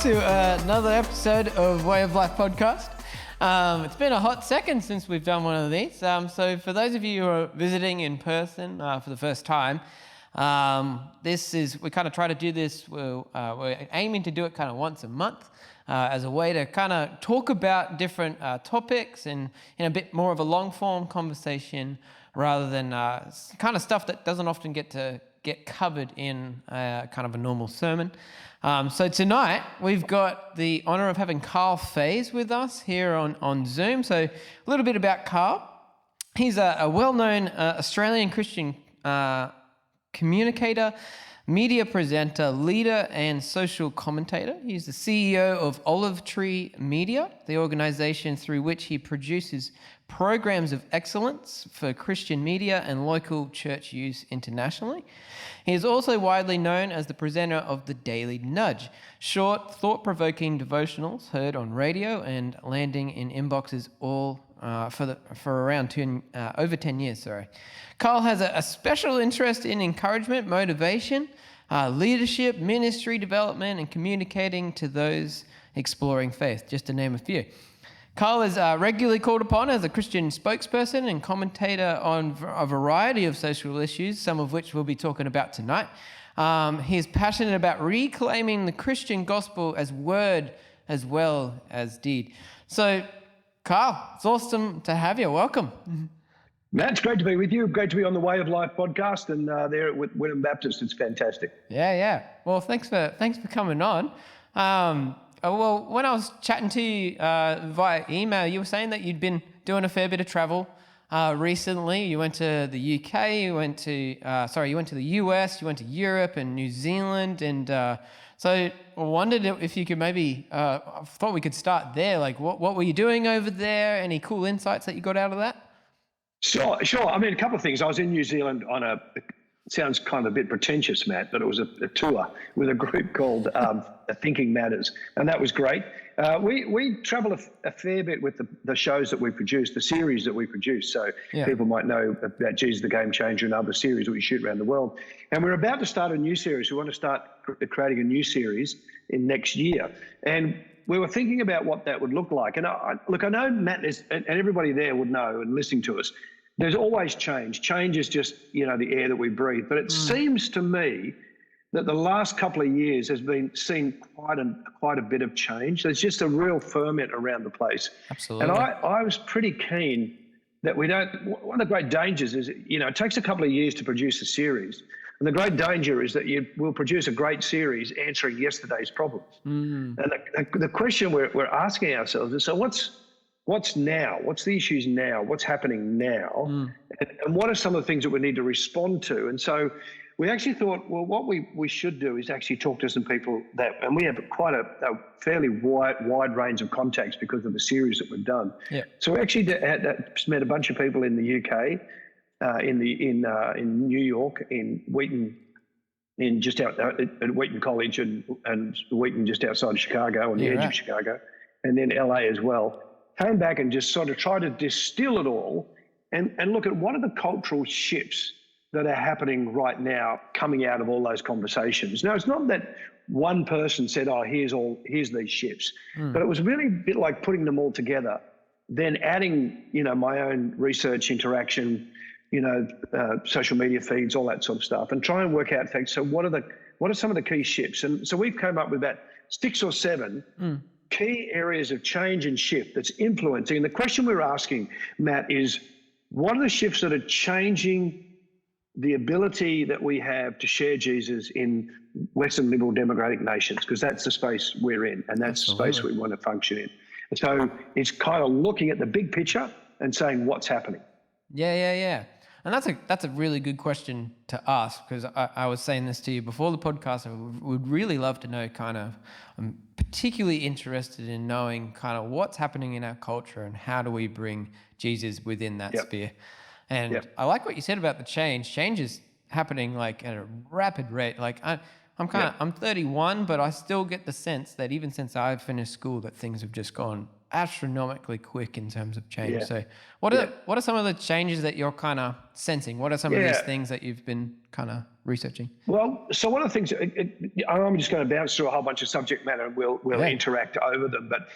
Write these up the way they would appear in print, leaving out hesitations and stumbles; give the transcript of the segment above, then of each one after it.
to another episode of Way of Life podcast. It's been a hot second since we've done one of these. So for those of you who are visiting in person for the first time, we kind of try to do this. We're aiming to do it kind of once a month as a way to kind of talk about different topics and in a bit more of a long form conversation rather than kind of stuff that doesn't often get covered in kind of a normal sermon. So tonight we've got the honor of having Karl Faase with us here on Zoom. So a little bit about Karl. He's a well-known Australian Christian communicator, media presenter, leader, and social commentator. He's the CEO of Olive Tree Media, the organization through which he produces programs of excellence for Christian media and local church use internationally. He is also widely known as the presenter of The Daily Nudge, short, thought-provoking devotionals heard on radio and landing in inboxes all for around over 10 years. Karl has a special interest in encouragement, motivation, leadership, ministry development, and communicating to those exploring faith, just to name a few. Karl is regularly called upon as a Christian spokesperson and commentator on a variety of social issues, some of which we'll be talking about tonight. He is passionate about reclaiming the Christian gospel as word as well as deed. So, Karl, it's awesome to have you. Welcome. Matt, it's great to be with you. Great to be on the Way of Life podcast and there at Wynnum Baptist. It's fantastic. Yeah. Well, thanks for coming on. Well, when I was chatting to you via email, you were saying that you'd been doing a fair bit of travel recently. You went to the UK, you went to the US, you went to Europe and New Zealand, and so I wondered if you could maybe, I thought we could start there. Like, what were you doing over there? Any cool insights that you got out of that? Sure. I mean, a couple of things. I was in New Zealand on it sounds kind of a bit pretentious, Matt, but it was a tour with a group called Thinking Matters, and that was great. We travel a fair bit with the shows that we produce, the series that we produce. So people might know about Jesus the Game Changer and other series that we shoot around the world. And we're about to start a new series. We want to start creating a new series in next year. And we were thinking about what that would look like. And I know Matt and everybody there would know and listening to us, there's always change. Change is just, the air that we breathe. But it seems to me that the last couple of years has been seen quite a bit of change. There's just a real ferment around the place. Absolutely. And I was pretty keen that we don't. One of the great dangers is, it takes a couple of years to produce a series. And the great danger is that you will produce a great series answering yesterday's problems. And the question we're asking ourselves is, so what's now? What's the issues now? What's happening now? And what are some of the things that we need to respond to? And so we actually thought, well, what we should do is actually talk to some people and we have quite a fairly wide range of contacts because of the series that we've done. Yeah. So we actually met a bunch of people in the UK, in New York, in Wheaton, at Wheaton College and Wheaton just outside of Chicago, on the edge of Chicago, and then LA as well. Came back and just sort of tried to distill it all and look at what are the cultural shifts that are happening right now coming out of all those conversations. Now, it's not that one person said, here's these shifts, but it was really a bit like putting them all together, then adding, my own research, interaction, social media feeds, all that sort of stuff, and try and work out things. So what are some of the key shifts? And so we've come up with about 6 or 7 key areas of change and shift that's influencing. And the question we're asking, Matt, is what are the shifts that are changing the ability that we have to share Jesus in Western liberal democratic nations? Because that's the space we're in, and that's the space we want to function in. And so it's kind of looking at the big picture and saying what's happening. Yeah. And that's a really good question to ask, because I was saying this to you before the podcast. I would really love to know I'm particularly interested in knowing kind of what's happening in our culture and how do we bring Jesus within that sphere. And I like what you said about the change. Change is happening like at a rapid rate. Like I'm 31, but I still get the sense that even since I've finished school that things have just gone astronomically quick in terms of change. Yeah. So what are some of the changes that you're kind of sensing? What are some of these things that you've been kind of researching? Well, so one of the things, I'm just going to bounce through a whole bunch of subject matter and we'll interact over them. But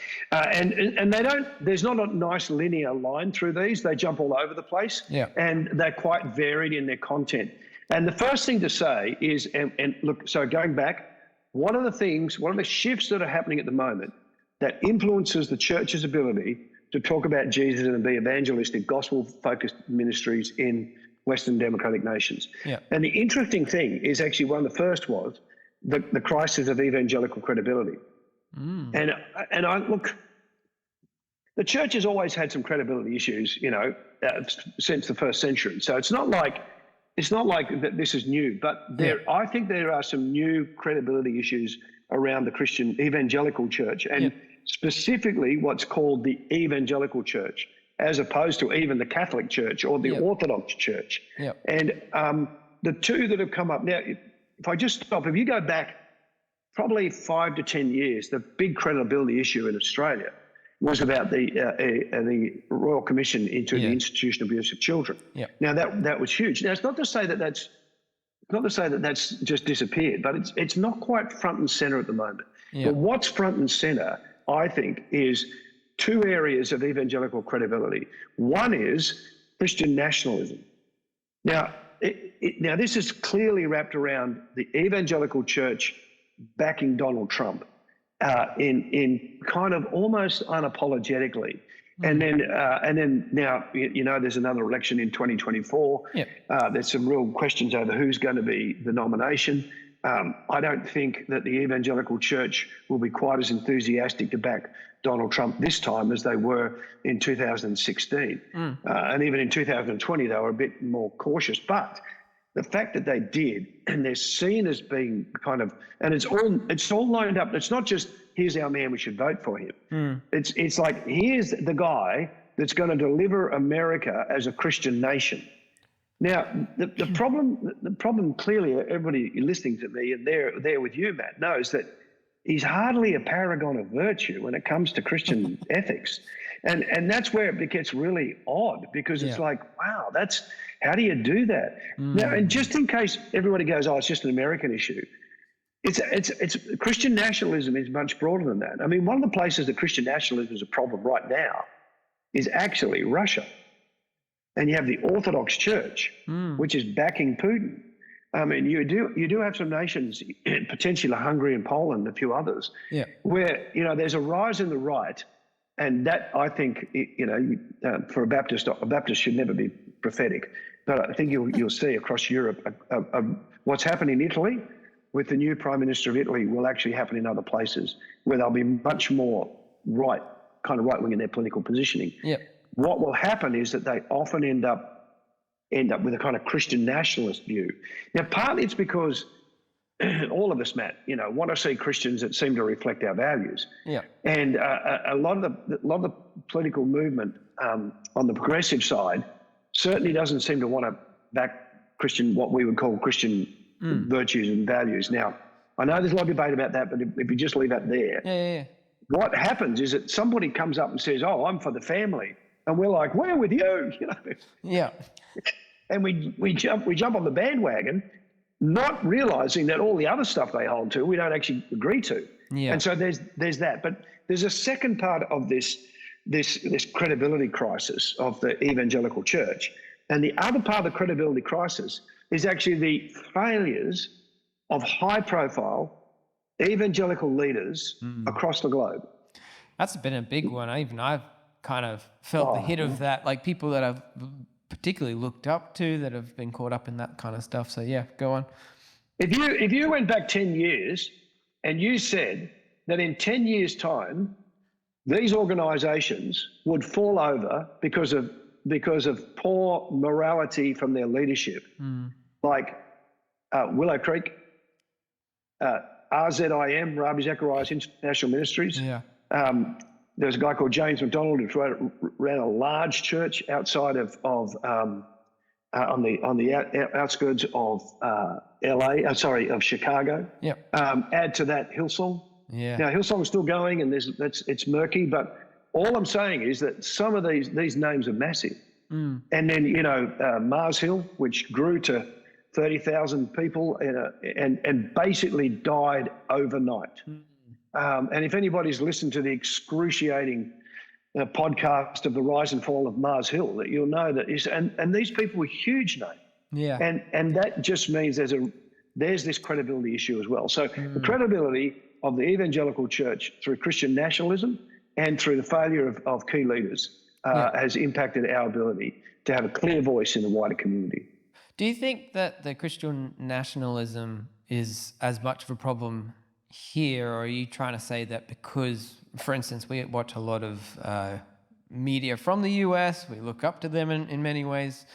and they don't. There's not a nice linear line through these. They jump all over the place. Yeah. And they're quite varied in their content. And the first thing to say is, and look, so going back, one of the shifts that are happening at the moment that influences the church's ability to talk about Jesus and be evangelistic, gospel-focused ministries in Western democratic nations. Yeah. And the interesting thing is actually one of the first was the crisis of evangelical credibility. And I look, the church has always had some credibility issues, since the first century. So it's not like that this is new, but I think there are some new credibility issues around the Christian evangelical church, and specifically what's called the evangelical church, as opposed to even the Catholic Church or the Orthodox Church. Yep. And the two that have come up now, if you go back probably 5 to 10 years, the big credibility issue in Australia was about the Royal Commission into the institution of abuse of children. Yep. Now that was huge. Now it's not to say that that's just disappeared, but it's not quite front and center at the moment. Yeah. But what's front and center, I think, is two areas of evangelical credibility. One is Christian nationalism. Now, now this is clearly wrapped around the evangelical church backing Donald Trump in kind of almost unapologetically. And then now, there's another election in 2024. Yep. There's some real questions over who's going to be the nomination. I don't think that the evangelical church will be quite as enthusiastic to back Donald Trump this time as they were in 2016. And even in 2020, they were a bit more cautious. But the fact that they did, and they're seen as being kind of, and it's all lined up. It's not just, here's our man, we should vote for him. It's like, here's the guy that's going to deliver America as a Christian nation. Now, the problem clearly, everybody listening to me and there with you, Matt, knows that he's hardly a paragon of virtue when it comes to Christian ethics. And that's where it gets really odd, because it's like, wow, how do you do that? Now, and just in case everybody goes, oh, it's just an American issue, it's Christian nationalism is much broader than that. I mean, one of the places that Christian nationalism is a problem right now is actually Russia. And you have the Orthodox Church, which is backing Putin. I mean, you do have some nations, potentially Hungary and Poland, a few others, where there's a rise in the right, and that, I think, for a Baptist should never be prophetic, but I think you'll see across Europe what's happened in Italy with the new Prime Minister of Italy will actually happen in other places where they'll be much more right wing in their political positioning. Yep. What will happen is that they often end up with a kind of Christian nationalist view. Now, partly it's because all of us, Matt, want to see Christians that seem to reflect our values. Yeah. And a lot of the political movement on the progressive side certainly doesn't seem to want to back Christian, what we would call Christian virtues and values. Now, I know there's a lot of debate about that, but if you just leave that there, what happens is that somebody comes up and says, "Oh, I'm for the family," and we're like, "We're with you," Yeah. And we jump on the bandwagon, not realizing that all the other stuff they hold to, we don't actually agree to. Yeah. And so there's that. But there's a second part of this credibility crisis of the evangelical church. And the other part of the credibility crisis is actually the failures of high-profile evangelical leaders across the globe. That's been a big one. I've kind of felt the hit of that, like people that I've particularly looked up to that have been caught up in that kind of stuff. So yeah, go on. If you went back 10 years and you said that in 10 years' time, these organizations would fall over because of poor morality from their leadership, like Willow Creek, RZIM, Ravi Zacharias International Ministries. Yeah. There's a guy called James McDonald who ran a large church outside of on the outskirts of of Chicago. Yep. Add to that Hillsong. Yeah. Now Hillsong's still going, and it's murky, but All I'm saying is that some of these names are massive. And then, Mars Hill, which grew to 30,000 people and basically died overnight. And if anybody's listened to the excruciating podcast of the rise and fall of Mars Hill, that you'll know that and these people were huge names. Yeah. And that just means there's this credibility issue as well. So the credibility of the evangelical church through Christian nationalism and through the failure of key leaders has impacted our ability to have a clear voice in the wider community. Do you think that the Christian nationalism is as much of a problem here, or are you trying to say that because, for instance, we watch a lot of media from the US, we look up to them in many ways,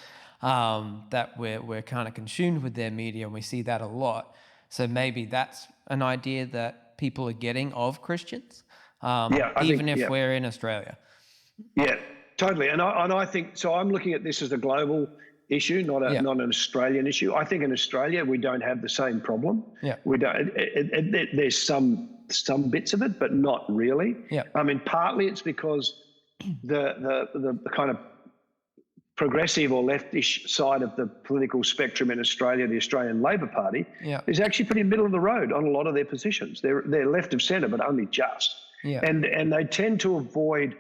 that we're kind of consumed with their media and we see that a lot. So maybe that's an idea that people are getting of Christians, even if we're in Australia. Yeah, totally. And I think, so I'm looking at this as a global issue, not an Australian issue. I think in Australia we don't have the same problem. Yeah. We don't. There's some bits of it, but not really. Yeah. I mean, partly it's because the kind of progressive or leftish side of the political spectrum in Australia, the Australian Labor Party, is actually pretty middle of the road on a lot of their positions. They're left of centre, but only just. Yeah. And they tend to avoid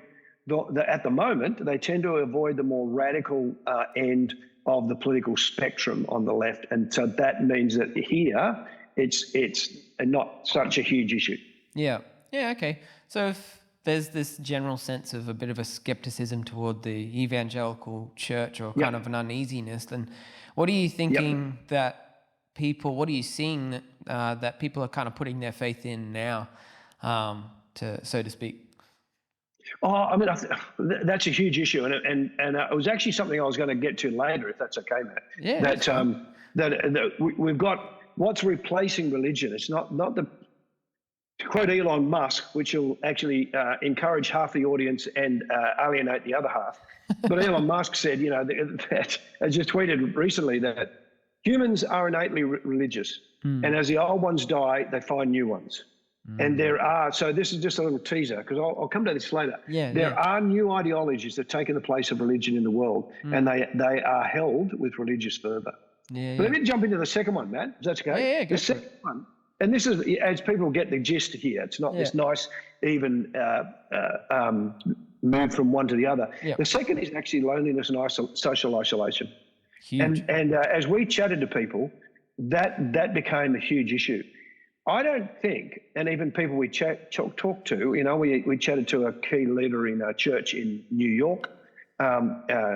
at the moment they tend to avoid the more radical end of the political spectrum on the left, and so that means that here it's not such a huge issue. Yeah. Okay. So if there's this general sense of a bit of a skepticism toward the evangelical church, or kind of an uneasiness, then what are you thinking that people? What are you seeing that people are kind of putting their faith in now, so to speak? Oh, I mean, that's a huge issue, and it was actually something I was going to get to later, if that's okay, Matt. Yeah. That we've got what's replacing religion. It's not the, to quote Elon Musk, which will actually encourage half the audience and alienate the other half. But Elon Musk said, that I just tweeted recently that humans are innately religious, and as the old ones die, they find new ones. And there are, so this is just a little teaser, because I'll come to this later. There are new ideologies that have taken the place of religion in the world, and they are held with religious fervour. But let me jump into the second one, Matt, if that's okay. The second one, and this is, as people get the gist here, it's not this nice, even move from one to the other. The second is actually loneliness and social isolation. Huge. And as we chatted to people, that became a huge issue. I don't think, and even people we talk to, we chatted to a key leader in a church in New York,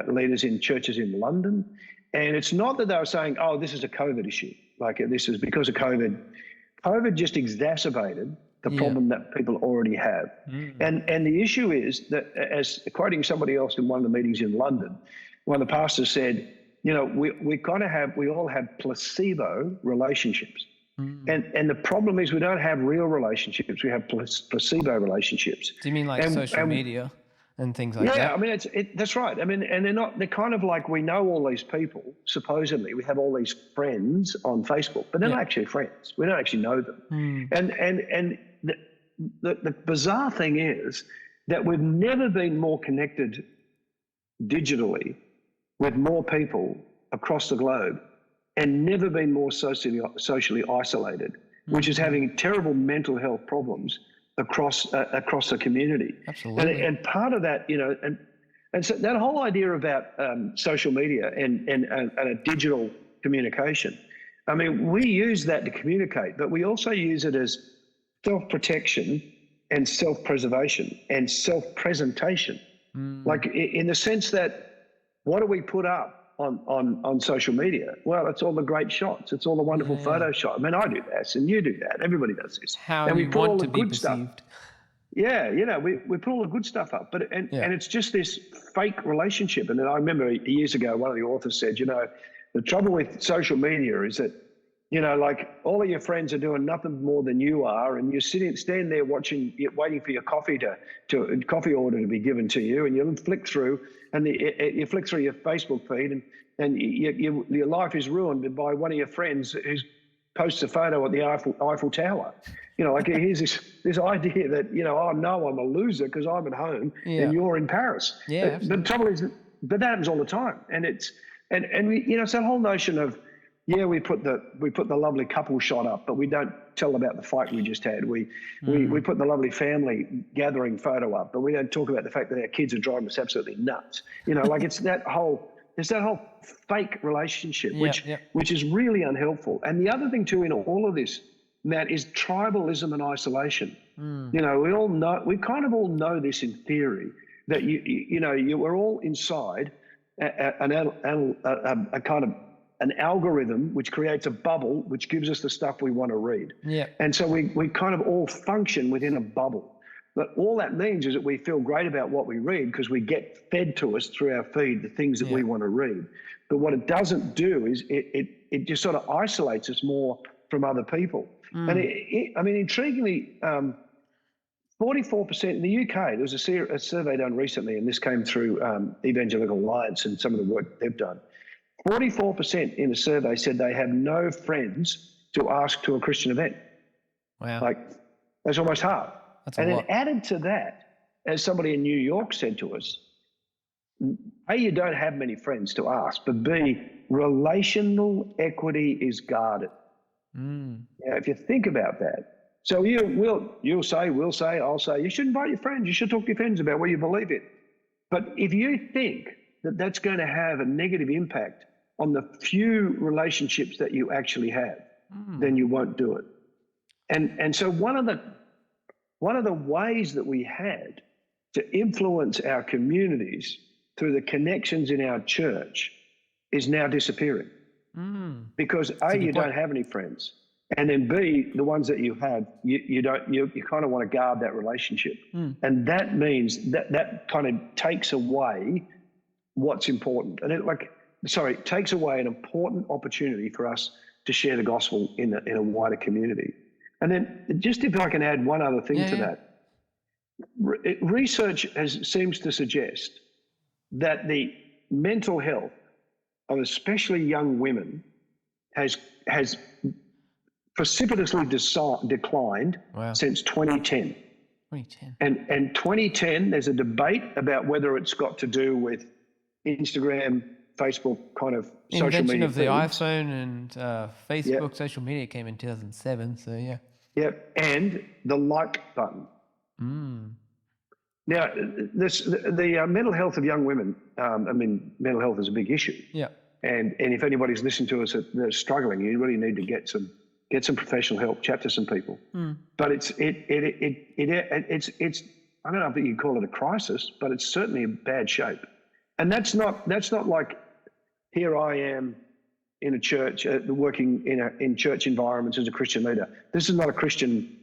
leaders in churches in London, and it's not that they were saying, oh, this is a COVID issue, like this is because of COVID. COVID just exacerbated the problem that people already have. And the issue is that, as quoting somebody else in one of the meetings in London, one of the pastors said, we all have placebo relationships. And the problem is we don't have real relationships. We have placebo relationships. Do you mean like social media and things like that? Yeah, I mean, that's right. I mean, and they're kind of like, we know all these people, supposedly. We have all these friends on Facebook, but they're not actually friends. We don't actually know them. And the bizarre thing is that we've never been more connected digitally with more people across the globe, and never been more socially isolated, which is having terrible mental health problems across the community. Absolutely. And part of that, and so that whole idea about social media and a digital communication, I mean, we use that to communicate, but we also use it as self-protection and self-preservation and self-presentation. Like in the sense that, what do we put up on social media? Well, it's all the great shots. It's all the wonderful photo shots. I mean, I do this and you do that. Everybody does this. How and we you put all want the to be good perceived. stuff. Yeah, we put all the good stuff up, but and it's just this fake relationship. And then I remember years ago, one of the authors said, the trouble with social media is that, like all of your friends are doing nothing more than you are, and you're standing there waiting for your coffee coffee order to be given to you, and you flick through, and you flick through your Facebook feed, and your life is ruined by one of your friends who's posts a photo at the Eiffel Tower. Like here's this idea that, oh no, I'm a loser because I'm at home Yeah. and you're in Paris. Yeah, But the trouble is, but that happens all the time, and we, it's that whole notion of, we put the lovely couple shot up, but we don't tell about the fight we just had. We put the lovely family gathering photo up, but we don't talk about the fact that our kids are driving us absolutely nuts. Like it's that whole fake relationship, which is really unhelpful. And the other thing too in all of this, Matt, is tribalism and isolation. We kind of all know this in theory, that we're all inside a kind of an algorithm which creates a bubble which gives us the stuff we want to read. Yeah. And so we kind of all function within a bubble. But all that means is that we feel great about what we read because we get fed to us through our feed the things that we want to read. But what it doesn't do is it just sort of isolates us more from other people. And intriguingly, 44% in the UK, there was a survey done recently, and this came through Evangelical Alliance and some of the work they've done. 44% in the survey said they have no friends to ask to a Christian event. Wow. Like, that's almost half. That's a and lot. Then added to that, as somebody in New York said to us, A, you don't have many friends to ask, but B, relational equity is guarded. If you think about that. So we'll say, I'll say, you should invite your friends. You should talk to your friends about what you believe in. But if you think that that's going to have a negative impact on the few relationships that you actually have, then you won't do it. And so one of the ways that we had to influence our communities through the connections in our church is now disappearing. Because A, you don't have any friends, and then B, the ones that you have, you kind of want to guard that relationship. And that means that kind of takes away what's important. And it takes away an important opportunity for us to share the gospel in a wider community. And then just if I can add one other thing to that, research seems to suggest that the mental health of especially young women has precipitously declined since 2010. 2010. And 2010, there's a debate about whether it's got to do with Instagram, Facebook kind of social Invention media of the feeds. iPhone and Facebook social media came in 2007, so yeah. Yep, and the like button. Now, the mental health of young women, mental health is a big issue. Yeah. And if anybody's listening to us that are struggling, you really need to get some professional help, chat to some people. But it's I don't know if you call it a crisis, but it's certainly in bad shape. And that's not like, here I am in a church, working in church environments as a Christian leader. This is not a Christian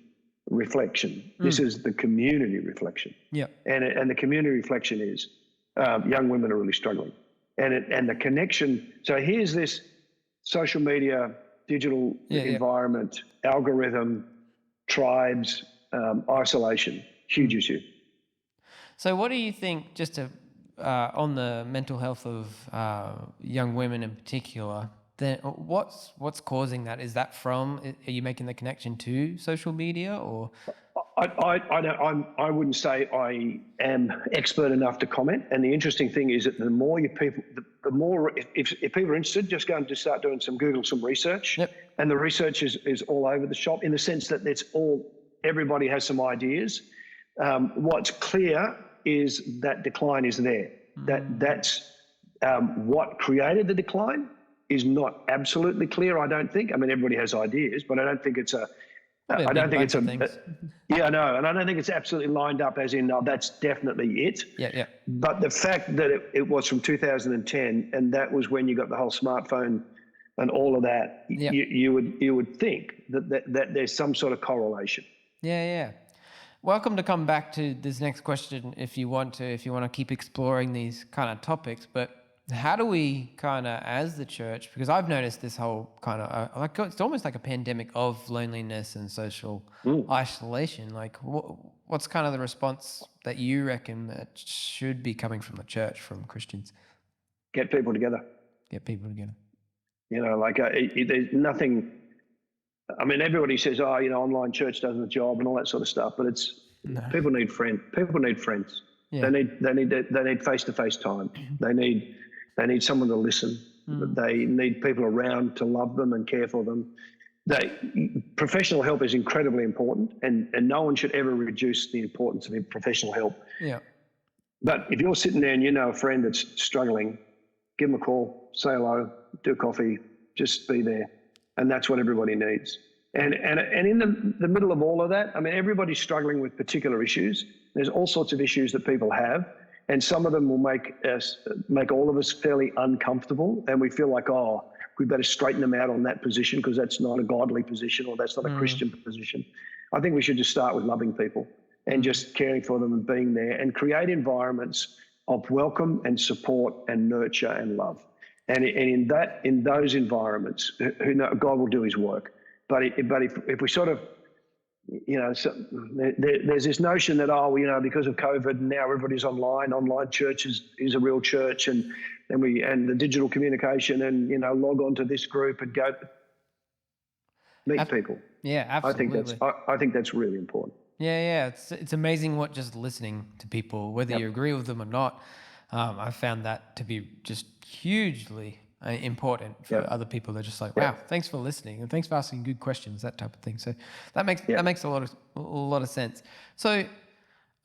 reflection. This is the community reflection. Yeah. And the community reflection is young women are really struggling. And the connection. So here's this social media, digital environment, algorithm, tribes, isolation, huge issue. So what do you think, just on the mental health of young women in particular, then what's causing that? Is that are you making the connection to social media, or? I wouldn't say I am expert enough to comment. And the interesting thing is that the more if people are interested, just go and just start doing some research. Yep. And the research is all over the shop in the sense that everybody has some ideas. What's clear is that decline is there. That's what created the decline is not absolutely clear, I don't think. I mean, everybody has ideas, but I don't think it's I don't think it's yeah, no, and I don't think it's absolutely lined up as in, no, that's definitely it. Yeah. But the fact that it was from 2010, and that was when you got the whole smartphone and all of that, you would think that there's some sort of correlation. Yeah. Welcome to come back to this next question if you want to keep exploring these kind of topics. But how do we kind of, as the church, because I've noticed this whole kind of it's almost like a pandemic of loneliness and social isolation. Like, what's kind of the response that you reckon that should be coming from the church, from Christians? Get people together. Get people together. There's nothing I mean, everybody says, oh, online church does the job and all that sort of stuff, but people need friends. People need friends. Yeah. They need face-to-face time. They need someone to listen. They need people around to love them and care for them. Professional help is incredibly important, and no one should ever reduce the importance of professional help. Yeah. But if you're sitting there and you know a friend that's struggling, give them a call, say hello, do a coffee, just be there. And that's what everybody needs. And in the middle of all of that, I mean, everybody's struggling with particular issues. There's all sorts of issues that people have, and some of them will make all of us fairly uncomfortable, and we feel like, oh, we better straighten them out on that position because that's not a godly position or that's not a Christian position. I think we should just start with loving people and just caring for them and being there and create environments of welcome and support and nurture and love. And in those environments, God will do his work. But if we sort of, there's this notion that, because of COVID, now everybody's online church is a real church, and the digital communication and, log on to this group and go meet people. Yeah, absolutely. I think that's really important. Yeah. It's amazing what just listening to people, whether you agree with them or not, I found that to be just hugely important for other people. They're just like, wow, thanks for listening and thanks for asking good questions, that type of thing. So that makes a lot of sense. So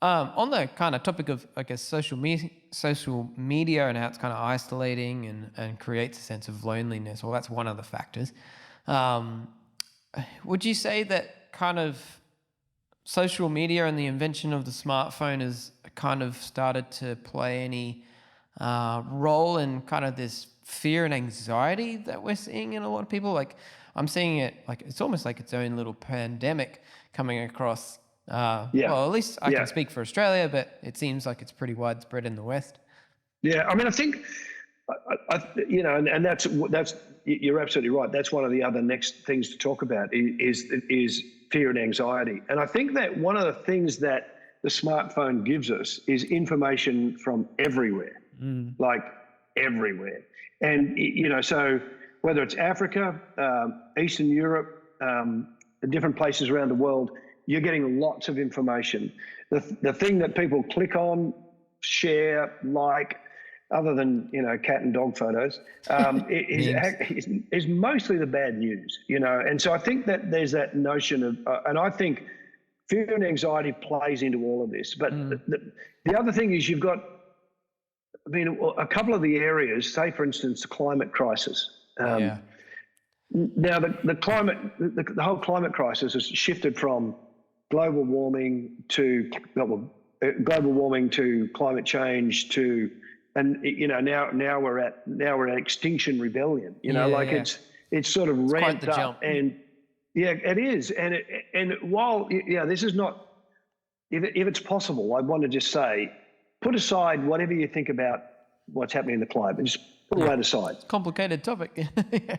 on the kind of topic of, I guess, social media and how it's kind of isolating and creates a sense of loneliness, well, that's one of the factors. Would you say that kind of social media and the invention of the smartphone has kind of started to play any role in kind of this fear and anxiety that we're seeing in a lot of people? Like, I'm seeing it like it's almost like its own little pandemic coming across. Well, at least I can speak for Australia, but it seems like it's pretty widespread in the West. Yeah, I mean, I think, and that's you're absolutely right. That's one of the other next things to talk about is fear and anxiety. And I think that one of the things that the smartphone gives us is information from everywhere, like everywhere. And, so whether it's Africa, Eastern Europe, different places around the world, you're getting lots of information. The thing that people click on, share, like, other than, cat and dog photos, is mostly the bad news, And so I think that there's that notion of, and I think fear and anxiety plays into all of this. But the other thing is you've got, a couple of the areas, say, for instance, the climate crisis. Now, the whole climate crisis has shifted from global warming to climate change to, and now we're at extinction rebellion. It's sort of ramped up, jump. And it is. And while this is not, if it's possible, I want to just say, put aside whatever you think about what's happening in the climate. Just put that aside. It's a complicated topic.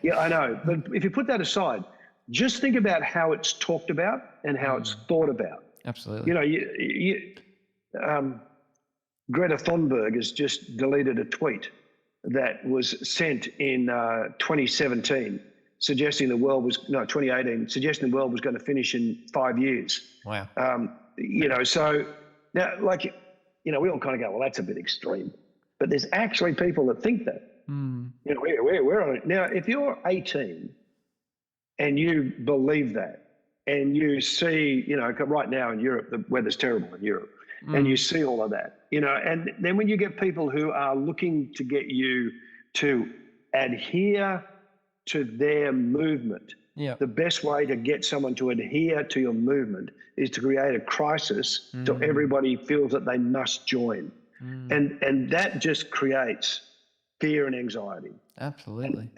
Yeah, I know. But if you put that aside, just think about how it's talked about and how it's thought about. Absolutely. Greta Thunberg has just deleted a tweet that was sent in 2017, suggesting the world was 2018, suggesting the world was going to finish in 5 years. Wow. So now, we all kind of go, well, that's a bit extreme. But there's actually people that think that. We're on it. Now, if you're 18 and you believe that, and you see, right now in Europe, the weather's terrible in Europe, and you see all of that, and then when you get people who are looking to get you to adhere to their movement, the best way to get someone to adhere to your movement is to create a crisis so everybody feels that they must join. And that just creates fear and anxiety. Absolutely.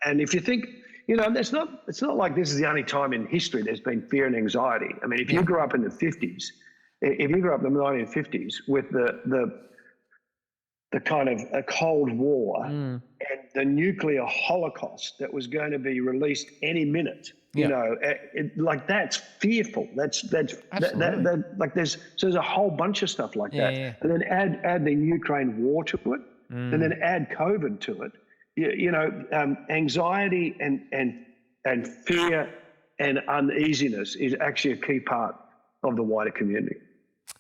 And if you think, it's not like this is the only time in history there's been fear and anxiety. I mean, if you grew up in the 50s, if you grew up in the 1950s with the kind of a Cold War and the nuclear holocaust that was going to be released any minute, that's fearful. There's a whole bunch of stuff like that. Yeah. And then add the Ukraine war to it, and then add COVID to it. Anxiety and fear and uneasiness is actually a key part of the wider community.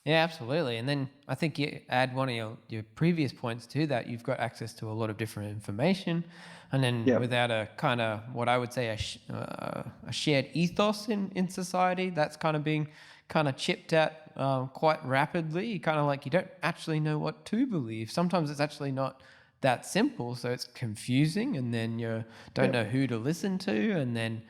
Yeah, absolutely. And then I think you add one of your previous points to that. You've got access to a lot of different information. And then Yeah. without a kind of what I would say a shared ethos in society, that's kind of being kind of chipped at quite rapidly. You kind of like, you don't actually know what to believe. Sometimes it's actually not that simple. So it's confusing, and then you don't know who to listen to. And then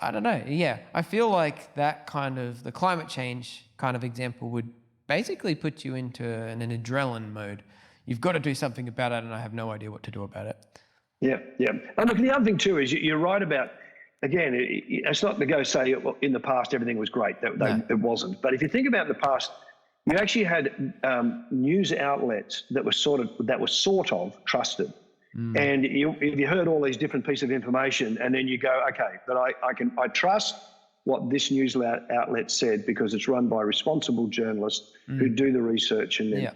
I don't know. Yeah, I feel like that kind of the climate change kind of example would basically put you into an adrenaline mode. You've got to do something about it, and I have no idea what to do about it. Yeah, yeah. And look, the other thing too is you're right about, again, it's not to go say, well, in the past everything was great. It wasn't. But if you think about the past, you actually had news outlets that were sort of trusted. And if you heard all these different pieces of information, and then you go, okay, but I trust what this news outlet said because it's run by responsible journalists who do the research. And then,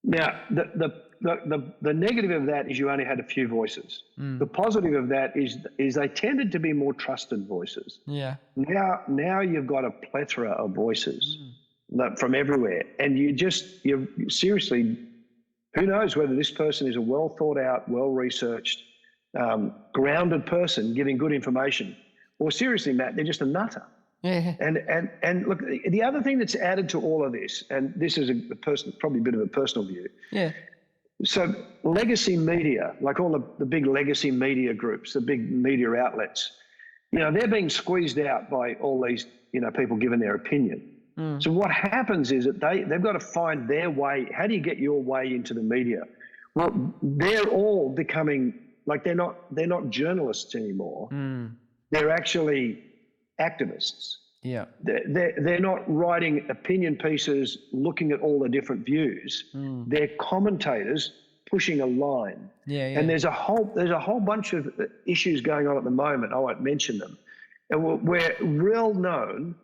now the negative of that is you only had a few voices. The positive of that is they tended to be more trusted voices. Yeah. Now you've got a plethora of voices from everywhere, and you seriously. Who knows whether this person is a well thought out, well researched, grounded person giving good information, or seriously, Matt, they're just a nutter. Yeah. And look, the other thing that's added to all of this, and this is probably a bit of a personal view. Yeah. So legacy media, like all the big legacy media groups, the big media outlets, they're being squeezed out by all these, people giving their opinion. So what happens is that they've got to find their way. How do you get your way into the media? Well, they're all becoming like they're not journalists anymore. They're actually activists. Yeah. They're not writing opinion pieces, looking at all the different views. They're commentators pushing a line. Yeah. And there's a whole bunch of issues going on at the moment. I won't mention them. And we're well-known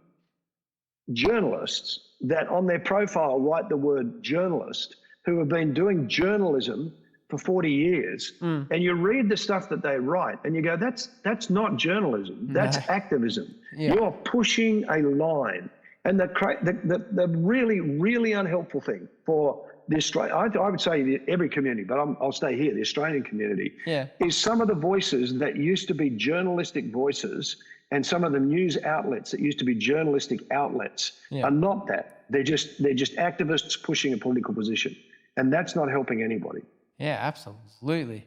journalists that on their profile write the word journalist, who have been doing journalism for 40 years. And you read the stuff that they write and you go, that's not journalism, that's activism. You're pushing a line. And the really, really unhelpful thing for the Australian, I would say every community, but I'll stay here, the Australian community, is some of the voices that used to be journalistic voices, and some of the news outlets that used to be journalistic outlets are not that. They're just activists pushing a political position, and that's not helping anybody. Yeah, absolutely.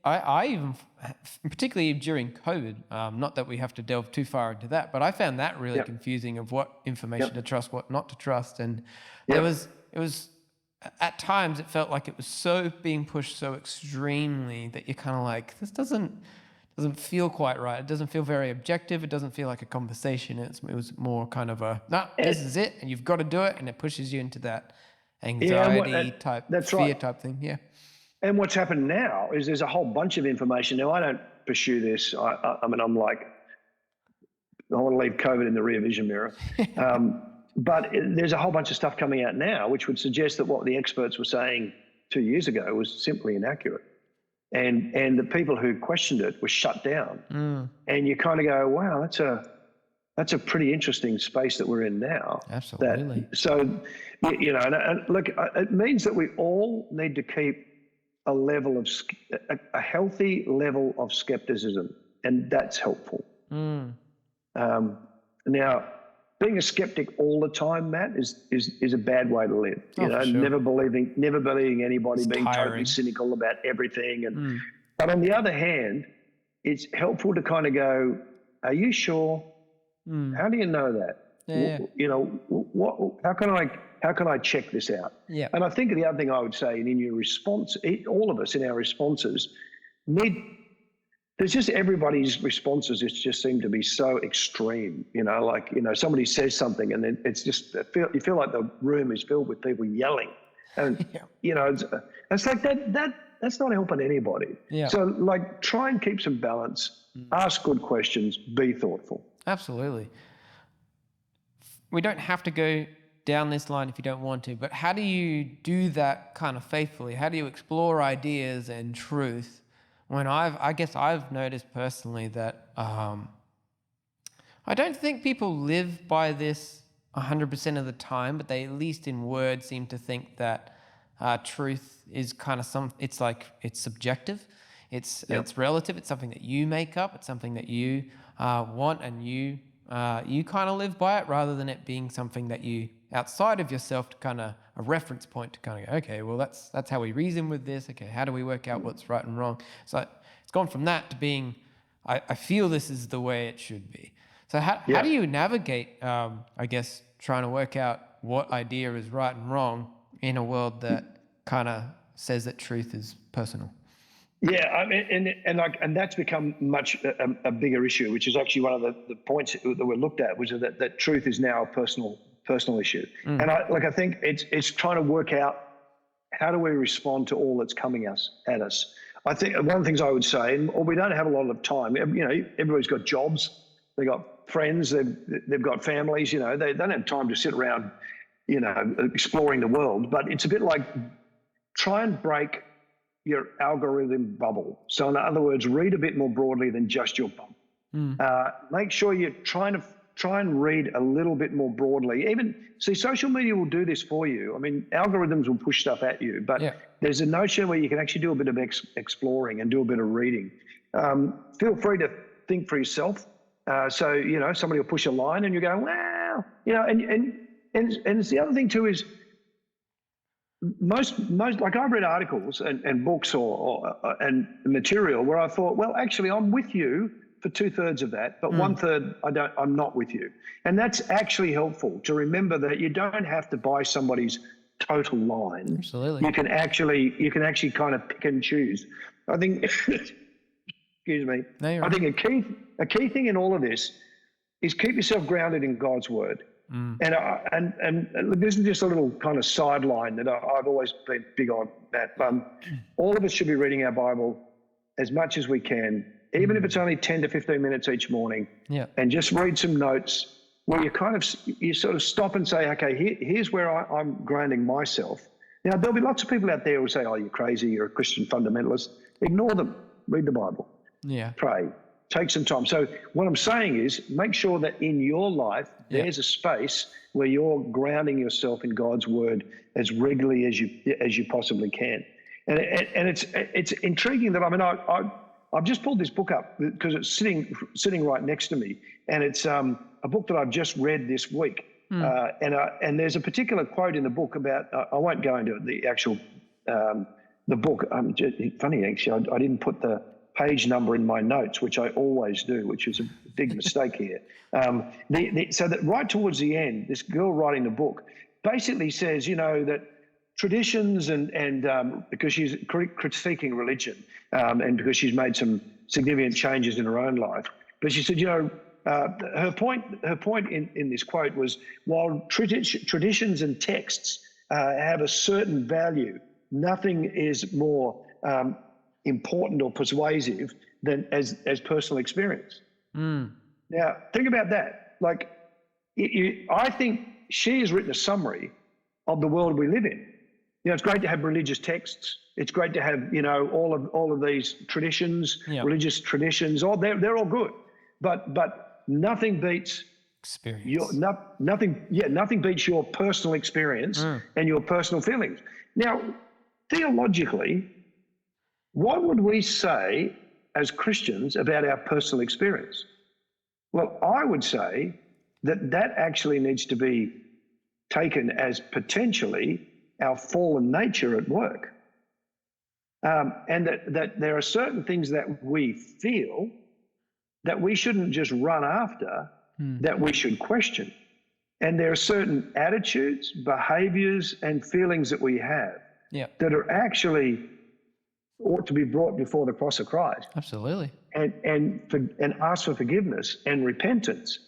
I even, particularly during COVID, not that we have to delve too far into that, but I found that really confusing of what information to trust, what not to trust, and it was at times it felt like it was so being pushed so extremely that you're kind of like, this doesn't feel quite right. It doesn't feel very objective. It doesn't feel like a conversation. It was more kind of this is it, and you've got to do it, and it pushes you into that anxiety type, fear type thing. Yeah. And what's happened now is there's a whole bunch of information. Now, I don't pursue this. I mean, I'm like, I want to leave COVID in the rear vision mirror. But there's a whole bunch of stuff coming out now which would suggest that what the experts were saying 2 years ago was simply inaccurate. And the people who questioned it were shut down. And you kind of go, wow, that's a pretty interesting space that we're in now. Absolutely. And look, it means that we all need to keep a healthy level of skepticism, and that's helpful. Now, being a skeptic all the time, Matt, is a bad way to live. Sure. Never believing anybody, it's being tiring. Totally cynical about everything. But on the other hand, it's helpful to kind of go, are you sure? How do you know that? How can I check this out? Yeah. And I think the other thing I would say, and in your response, all of us in our responses there's just everybody's responses just seem to be so extreme, somebody says something and then it's just, you feel like the room is filled with people yelling. And, it's like that's not helping anybody. Yeah. So like try and keep some balance, ask good questions, be thoughtful. Absolutely. We don't have to go down this line if you don't want to, but how do you do that kind of faithfully? How do you explore ideas and truth when I guess I've noticed personally that I don't think people live by this 100% of the time, but they at least in word seem to think that truth is kind of it's subjective, it's relative, it's something that you make up, it's something that you want, and you kind of live by it, rather than it being something that you outside of yourself, to kind of a reference point to kind of go, okay, well that's how we reason with this. Okay, how do we work out what's right and wrong? So it's gone from that to being, I feel this is the way it should be. So how do you navigate, I guess, trying to work out what idea is right and wrong in a world that kind of says that truth is personal? Yeah, I mean, and that's become much a bigger issue, which is actually one of the points that we looked at, was that truth is now a personal issue. And I think it's trying to work out, how do we respond to all that's coming at us. I think one of the things I would say, we don't have a lot of time. Everybody's got jobs, they got friends, they've got families. They don't have time to sit around, exploring the world. But it's a bit like, try and break your algorithm bubble. So in other words, read a bit more broadly than just your bubble. Make sure you're try and read a little bit more broadly. Social media will do this for you. I mean, algorithms will push stuff at you, but there's a notion where you can actually do a bit of exploring and do a bit of reading. Feel free to think for yourself. Somebody will push a line and you go, wow, and it's the other thing too is, most like, I've read articles and books and material where I thought, well, actually I'm with you for 2/3 of that, but 1/3 I'm not with you. And that's actually helpful to remember, that you don't have to buy somebody's total line. Absolutely. You can actually kind of pick and choose. I think excuse me. No, you're I think a key thing in all of this is keep yourself grounded in God's word. And this is just a little kind of sideline that I've always been big on, Matt. All of us should be reading our Bible as much as we can, even if it's only 10 to 15 minutes each morning, and just read some notes where you sort of stop and say, okay, here's where I'm grounding myself. Now, there'll be lots of people out there who say, oh, you're crazy, you're a Christian fundamentalist. Ignore them. Read the Bible. Pray. Take some time. So what I'm saying is, make sure that in your life there's a space where you're grounding yourself in God's word as regularly as you possibly can. And it's intriguing that, I mean, I've just pulled this book up because it's sitting right next to me, and it's a book that I've just read this week. And there's a particular quote in the book about, I won't go into the actual the book. Funny actually, I didn't put the page number in my notes, which I always do, which is a big mistake here. So that right towards the end, this girl writing the book basically says, that traditions and because she's critiquing religion, and because she's made some significant changes in her own life, but she said, her point in this quote was, while traditions and texts have a certain value, nothing is more important or persuasive than as personal experience. Now, think about that. Like, I think she has written a summary of the world we live in. It's great to have religious texts. It's great to have, all of these traditions, religious traditions. They're all good, but nothing beats experience. Nothing beats your personal experience and your personal feelings. Now, theologically, what would we say as Christians about our personal experience? Well, I would say that actually needs to be taken as potentially our fallen nature at work. And that there are certain things that we feel that we shouldn't just run after, that we should question. And there are certain attitudes, behaviors, and feelings that we have that are actually ought to be brought before the cross of Christ. Absolutely. And ask for forgiveness and repentance.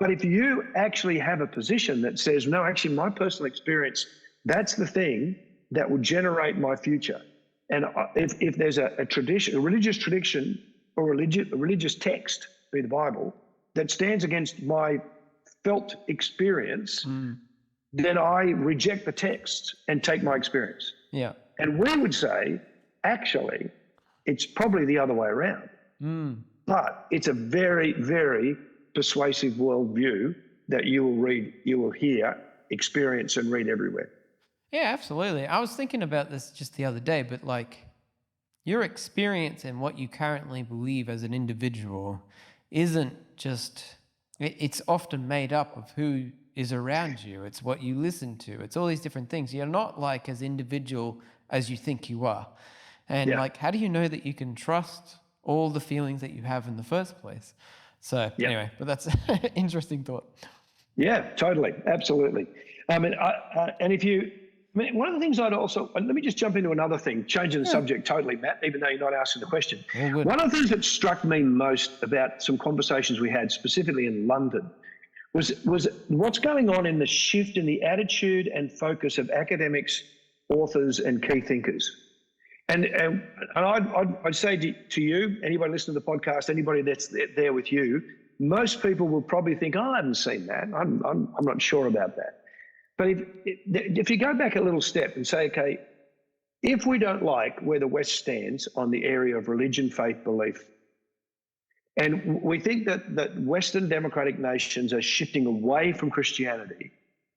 But if you actually have a position that says, no, actually my personal experience, that's the thing that will generate my future. And if there's a tradition, a religious tradition, or a religious text, be the Bible, that stands against my felt experience, then I reject the text and take my experience. And we would say, actually, it's probably the other way around. But it's a very, very persuasive worldview that you will hear, experience, and read everywhere. Yeah, absolutely. I was thinking about this just the other day, but like your experience and what you currently believe as an individual isn't just, it's often made up of who is around you. It's what you listen to. It's all these different things. You're not like as individual as you think you are. And like, how do you know that you can trust all the feelings that you have in the first place? So anyway, but that's an interesting thought. Yeah, totally. Absolutely. And if you, one of the things I'd also, let me just jump into another thing, changing the subject totally, Matt, even though you're not asking the question. One of the things that struck me most about some conversations we had, specifically in London, was what's going on in the shift in the attitude and focus of academics, authors, and key thinkers. And I'd say to you, anybody listening to the podcast, anybody that's there with you, most people will probably think, I haven't seen that. I'm not sure about that. But if you go back a little step and say, okay, if we don't like where the West stands on the area of religion, faith, belief, and we think that Western democratic nations are shifting away from Christianity,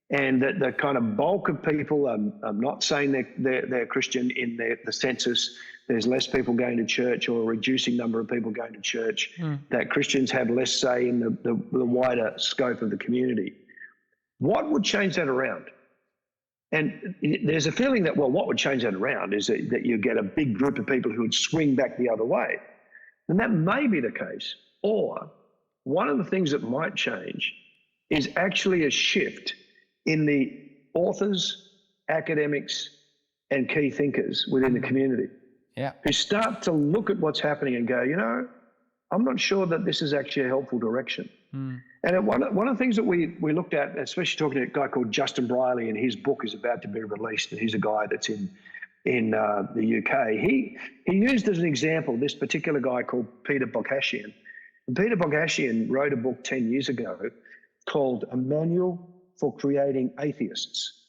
and that the kind of bulk of people, I'm not saying they're Christian in the census, there's less people going to church or a reducing number of people going to church, that Christians have less say in the wider scope of the community. What would change that around? And there's a feeling that, well, what would change that around is that you get a big group of people who would swing back the other way. And that may be the case. Or one of the things that might change is actually a shift in the authors, academics, and key thinkers within the community who start to look at what's happening and go, I'm not sure that this is actually a helpful direction. And one of the things that we looked at, especially talking to a guy called Justin Briley, and his book is about to be released, and he's a guy that's in the UK. He used as an example this particular guy called Peter Boghossian. And Peter Boghossian wrote a book 10 years ago called A Manual for Creating Atheists.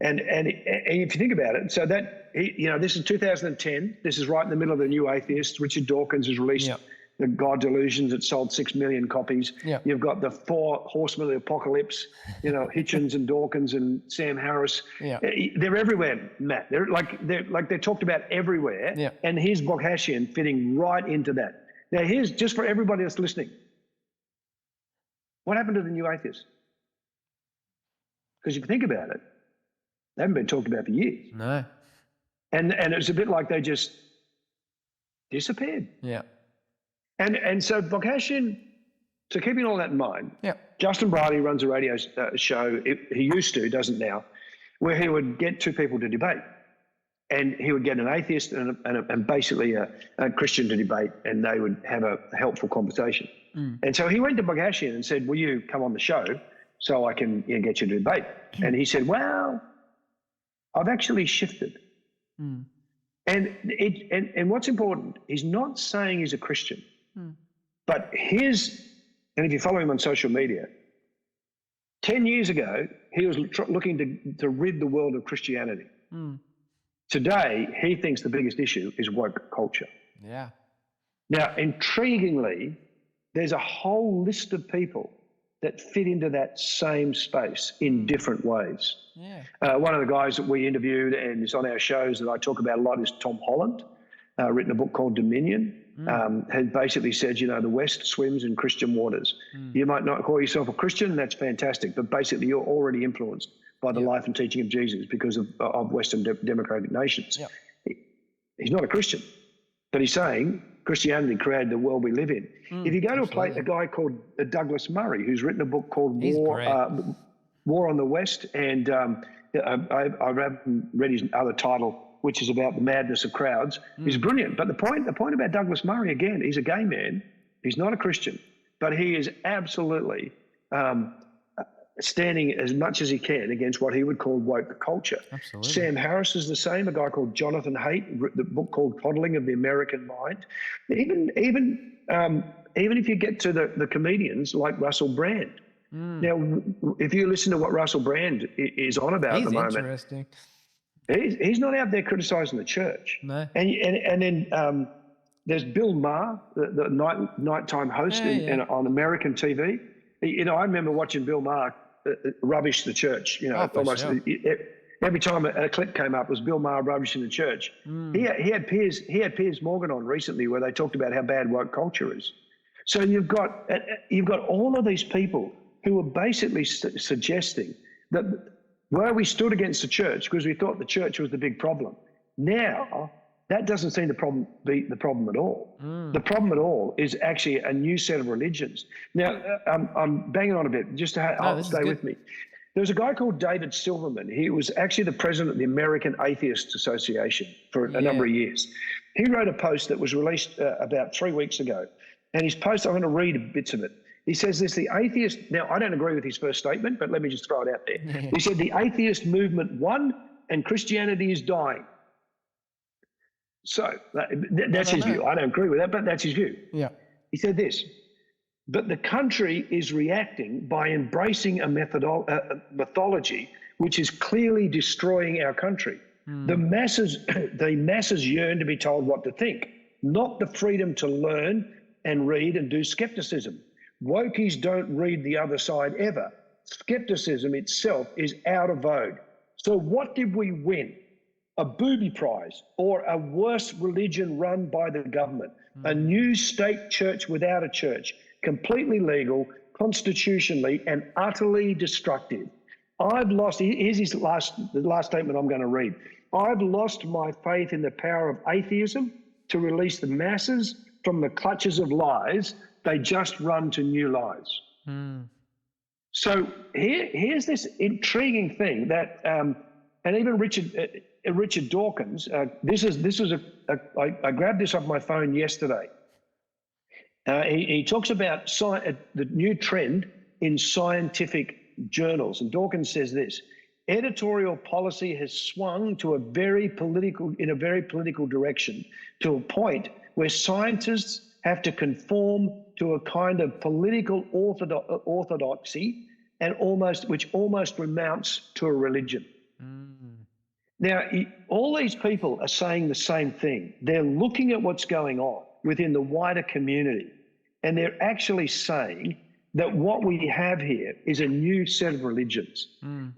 And if you think about it, so that this is 2010. This is right in the middle of the new atheists. Richard Dawkins has released The God Delusions. It sold 6 million copies. You've got the 4 horsemen of the apocalypse, Hitchens and Dawkins and Sam Harris. They're everywhere, Matt. They're talked about everywhere. And here's Boghossian fitting right into that. Now, here's just for everybody that's listening. What happened to the new atheists? Because if you think about it, they haven't been talked about for years. No. And it's a bit like they just disappeared. And so Boghossian, so keeping all that in mind, Justin Briley runs a radio show, he used to, doesn't now, where he would get 2 people to debate. And he would get an atheist and basically a Christian to debate, and they would have a helpful conversation. And so he went to Boghossian and said, will you come on the show so I can get you to debate? And he said, well, I've actually shifted. And what's important, he's not saying he's a Christian. But and if you follow him on social media, 10 years ago, he was looking to rid the world of Christianity. Today, he thinks the biggest issue is woke culture. Now, intriguingly, there's a whole list of people that fit into that same space in different ways. One of the guys that we interviewed and is on our shows that I talk about a lot is Tom Holland, written a book called Dominion. Has basically said, the West swims in Christian waters. You might not call yourself a Christian, that's fantastic, but basically you're already influenced by the life and teaching of Jesus because of Western democratic nations. He's not a Christian, but he's saying Christianity created the world we live in. If you go to a guy called Douglas Murray, who's written a book called War on the West, and I haven't read his other title, which is about the madness of crowds, is brilliant. But the point about Douglas Murray, again, he's a gay man. He's not a Christian, but he is absolutely standing as much as he can against what he would call woke culture. Sam Harris is the same, a guy called Jonathan Haidt, the book called Coddling of the American Mind. Even if you get to the comedians like Russell Brand. Now, if you listen to what Russell Brand is on about at the moment, he's not out there criticising the church. No. And then there's Bill Maher, the nighttime host on American TV. I remember watching Bill Maher rubbish the church. Almost every time a clip came up was Bill Maher rubbishing the church. He had Piers Morgan on recently where they talked about how bad woke culture is. So you've got all of these people who are basically suggesting that where we stood against the church because we thought the church was the big problem. Now that doesn't seem to be the problem at all. The problem at all is actually a new set of religions. Now I'm banging on a bit. Just to stay with me. There was a guy called David Silverman. He was actually the president of the American Atheist Association for a number of years. He wrote a post that was released about 3 weeks ago. And his post, I'm going to read bits of it. He says this, the atheist, now I don't agree with his first statement, but let me just throw it out there. He said the atheist movement won and Christianity is dying. So that's his view. I don't agree with that, but that's his view. Yeah. He said this, but the country is reacting by embracing a mythology which is clearly destroying our country. The masses yearn to be told what to think, not the freedom to learn and read and do skepticism. Wokies don't read the other side ever. Skepticism itself is out of vogue. So what did we win? A booby prize or a worse religion run by the government? A new state church without a church, completely legal, constitutionally and utterly destructive. I've lost, here's the last statement I'm going to read. I've lost my faith in the power of atheism to release the masses from the clutches of lies. They just run to new lies. So here's this intriguing thing that, and even Richard Dawkins, I grabbed this off my phone yesterday. He talks about the new trend in scientific journals, and Dawkins says this: editorial policy has swung to a very political direction, to a point where scientists have to conform to a kind of political orthodoxy, and which almost amounts to a religion. Now, all these people are saying the same thing. They're looking at what's going on within the wider community, and they're actually saying that what we have here is a new set of religions. And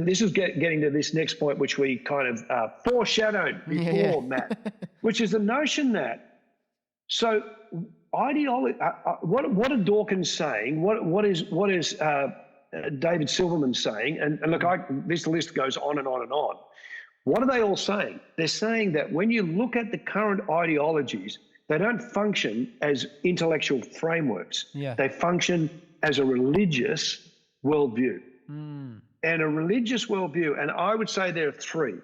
this is getting to this next point, which we kind of foreshadowed before, Matt, which is the notion that, so ideology, what are Dawkins saying? What is David Silverman saying? And look, this list goes on and on and on. What are they all saying? They're saying that when you look at the current ideologies, they don't function as intellectual frameworks. They function as a religious worldview. And a religious worldview, and I would say there are three: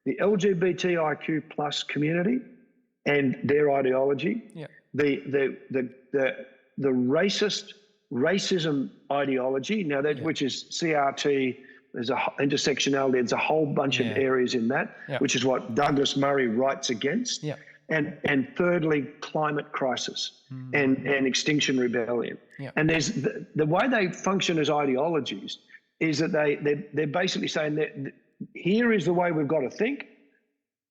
the LGBTIQ plus community and their ideology, the racism ideology, now that which is CRT, there's a intersectionality, there's a whole bunch of areas in that, which is what Douglas Murray writes against. And thirdly, climate crisis and Extinction Rebellion. And there's the way they function as ideologies is that they're basically saying that here is the way we've got to think.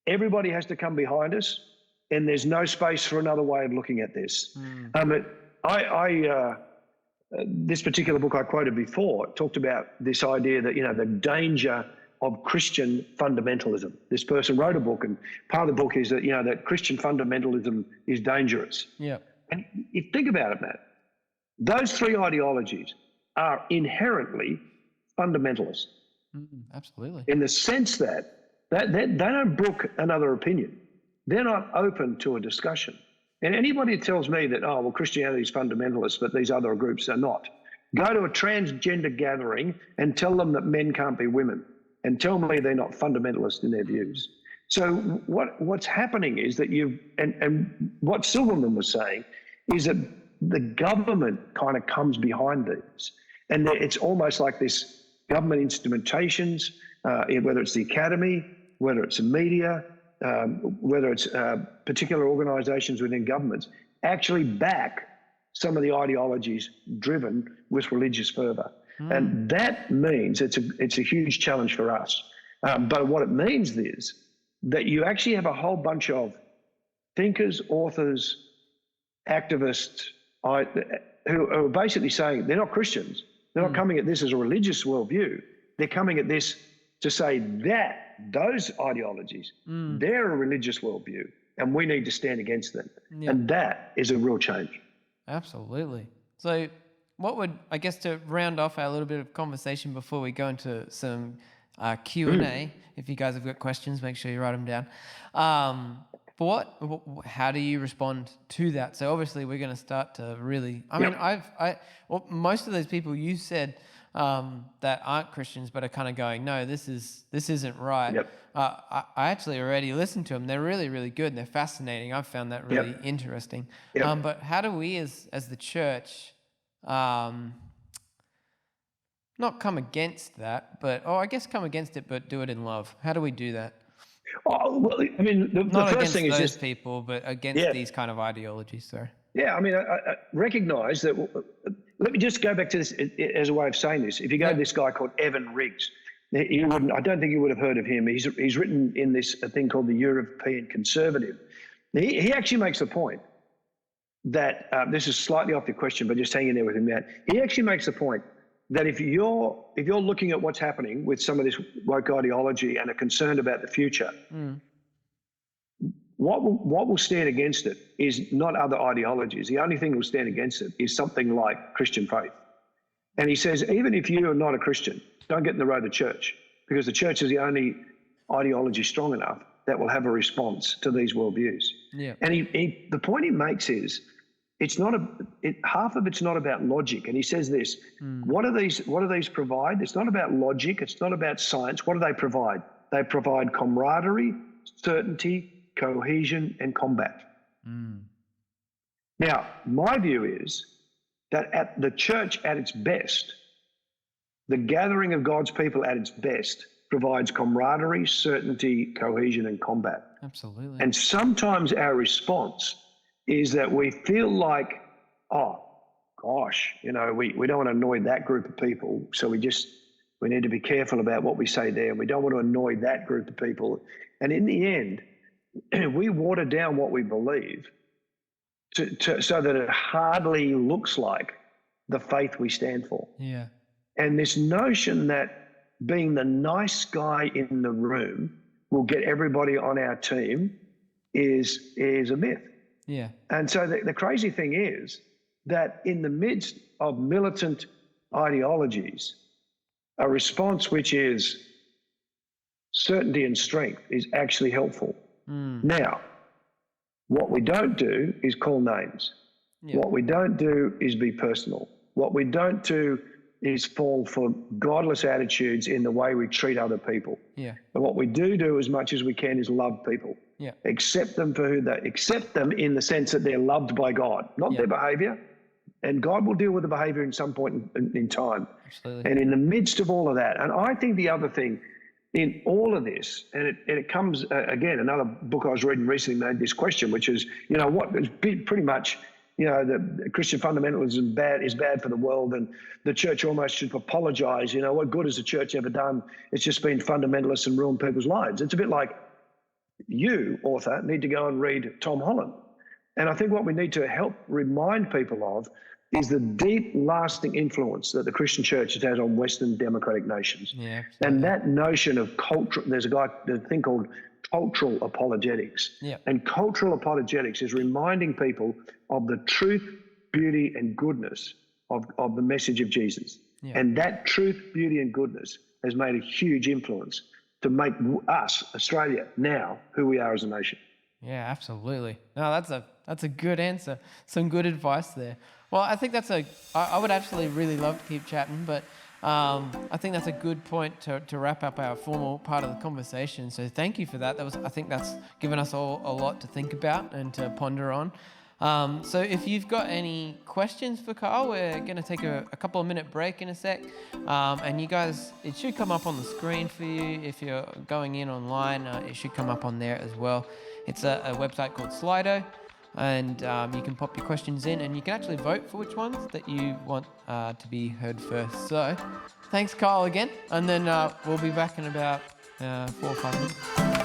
Everybody has to come behind us, and there's no space for another way of looking at this. This particular book I quoted before talked about this idea that, the danger of Christian fundamentalism. This person wrote a book, and part of the book is that, that Christian fundamentalism is dangerous. And you think about it, Matt, those three ideologies are inherently fundamentalist. Absolutely. In the sense that they don't brook another opinion. They're not open to a discussion. And anybody who tells me that, Christianity is fundamentalist, but these other groups are not, go to a transgender gathering and tell them that men can't be women, and tell me they're not fundamentalist in their views. So what's happening is that and what Silverman was saying is that the government kind of comes behind these. And it's almost like this government instrumentations, whether it's the academy, whether it's the media, whether it's particular organisations within governments, actually back some of the ideologies driven with religious fervour. And that means it's a huge challenge for us. But what it means is that you actually have a whole bunch of thinkers, authors, activists who are basically saying they're not Christians. They're not coming at this as a religious worldview. They're coming at this to say that those ideologies, they're a religious worldview, and we need to stand against them. Yeah. And that is a real change. Absolutely. So what would, I guess, to round off our little bit of conversation before we go into some Q&A, if you guys have got questions, make sure you write them down. How do you respond to that? So obviously we're going to start to really, well, most of those people you said that aren't Christians but are kind of going, no, this isn't right. Yep. I actually already listened to them. They're really, really good and they're fascinating. I've found that really interesting. Yep. But how do we as the church not come against that, but, I guess come against it, but do it in love? How do we do that? Oh, well, I mean, the Not first against thing is those just people, but against these kind of ideologies, sorry. Yeah, I mean, I recognize that. Let me just go back to this as a way of saying this. If you go to this guy called Evan Riggs, I don't think you would have heard of him. He's written in this thing called the European Conservative. He actually makes the point that this is slightly off the question, but just hang in there with him, Matt. He actually makes the point that if you're looking at what's happening with some of this woke ideology and are concerned about the future, what will stand against it is not other ideologies. The only thing that will stand against it is something like Christian faith. And he says, even if you are not a Christian, don't get in the road of the church, because the church is the only ideology strong enough that will have a response to these worldviews. Yeah. And the point he makes is, half of it's not about logic. And he says this, what do these provide? It's not about logic. It's not about science. What do they provide? They provide camaraderie, certainty, cohesion, and combat. Now, my view is that at the church at its best, the gathering of God's people at its best provides camaraderie, certainty, cohesion, and combat. Absolutely. And sometimes our response is that we feel like, oh, gosh, we don't want to annoy that group of people, so we need to be careful about what we say there. We don't want to annoy that group of people. And in the end, we water down what we believe so that it hardly looks like the faith we stand for. Yeah. And this notion that being the nice guy in the room will get everybody on our team is a myth. Yeah. And so the crazy thing is that in the midst of militant ideologies, a response which is certainty and strength is actually helpful. Now, what we don't do is call names. Yeah. What we don't do is be personal. What we don't do is fall for godless attitudes in the way we treat other people. Yeah. And what we do as much as we can is love people. Yeah. Accept them for who they accept them in the sense that they're loved by God, not their behavior. And God will deal with the behavior in some point in time. Absolutely. And in the midst of all of that, and I think the other thing in all of this, and it comes, again, another book I was reading recently made this question, which is, what is pretty much, the Christian fundamentalism is bad for the world, and the church almost should apologize. What good has the church ever done? It's just been fundamentalists and ruined people's lives. It's a bit like you, author, need to go and read Tom Holland. And I think what we need to help remind people of is the deep, lasting influence that the Christian church has had on Western democratic nations. Yeah, and that notion of culture, there's a thing called cultural apologetics. Yeah. And cultural apologetics is reminding people of the truth, beauty, and goodness of the message of Jesus. Yeah. And that truth, beauty, and goodness has made a huge influence to make us, Australia, now who we are as a nation. Yeah, absolutely. No, that's a good answer. Some good advice there. Well, I think I would actually really love to keep chatting, but I think that's a good point to wrap up our formal part of the conversation. So thank you for that. I think that's given us all a lot to think about and to ponder on. So if you've got any questions for Karl, we're going to take a couple of minute break in a sec. And you guys, it should come up on the screen for you. If you're going in online, it should come up on there as well. It's a website called Slido, and you can pop your questions in, and you can actually vote for which ones that you want to be heard first. So thanks, Karl, again, and then we'll be back in about 4 or 5 minutes.